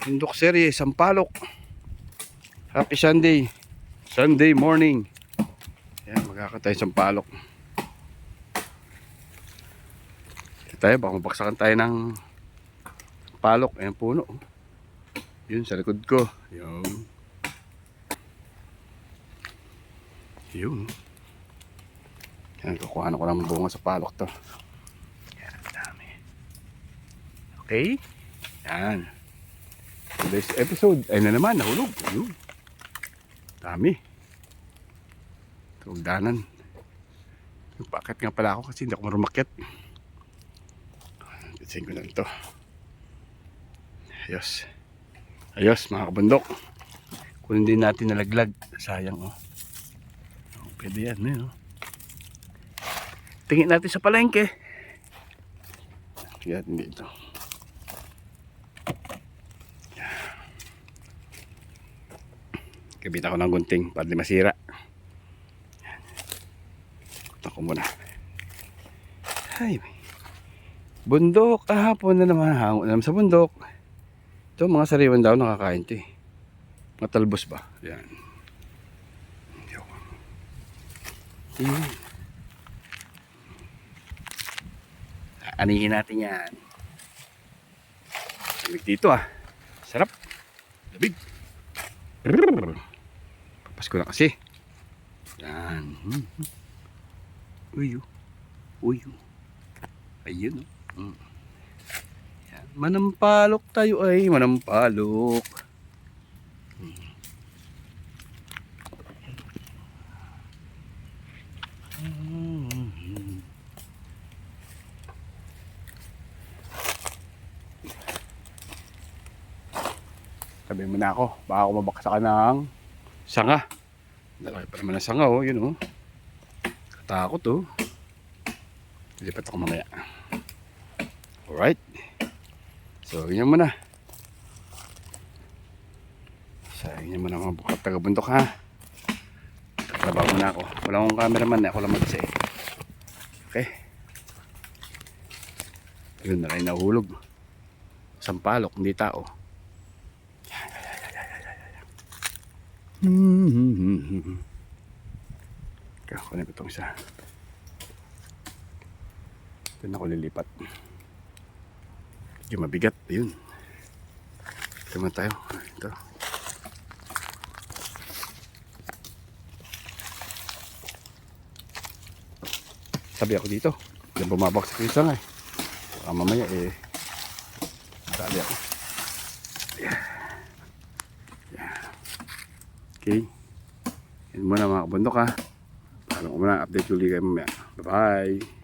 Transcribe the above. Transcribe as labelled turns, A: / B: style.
A: Bundok Serye, Sampaloc. Happy Sunday. Sunday morning. Ayan, magkakatay Sampaloc. Ito tayo, baka mabaksakan tayo ng palok. Ayan puno. Yun sa likod ko. Yun. Yun. Yan, kukuha ko ng bunga sa palok to. Yan, dami. Okay. Yan. Today's episode. Ay na naman, nahulog. Yun. Dami. Tugdanan. Bakit nga pala ako kasi hindi ako marumakit. Bitsin ko lang ito. Ayos. Ayos mga kabundok. Kung hindi natin nalaglag, sayang oh. Pwede yan eh oh. Tingin natin sa palengke. Tingnan natin dito. Kabita ko ng gunting para di masira. Kuta ko muna. Ay, bundok. Kahapon na naman. Hango na naman sa bundok. Ito mga sariwan daw nakakain ito eh. Mga talbos ba? Yan. Yan. Anihin natin yan. Lamig dito ah. Sarap. Labig. Papasko na kasi. Yan. Uyo. Uyo. Ayun oh. Yan. Manampalok tayo ay. Manampalok. Sabi mo na ako, baka ako mabaksakan ng sanga. Dalaki pa naman ng sanga oh, yun oh. Katakot oh. Lipat ako mamaya. Alright. So, yun muna. Sayang niya muna mga bukat taga-bundok ha. Trabaho muna ako. Wala akong cameraman, ako lang mag-isa eh. Okay. Yun na rin nahulog. Sampalok, hindi tao. Kunin ko itong isa. Ito na ako lilipat. Medyo mabigat. Ayun. Ito naman tayo. Ito. Sabi ako dito. Diyan bumabaksak yung sangay. Baka mamaya eh. Sabi ako. Yeah. Okay. Yan muna mga kabundok ha. Paano ko muna update ulit kayo mamaya. Bye bye.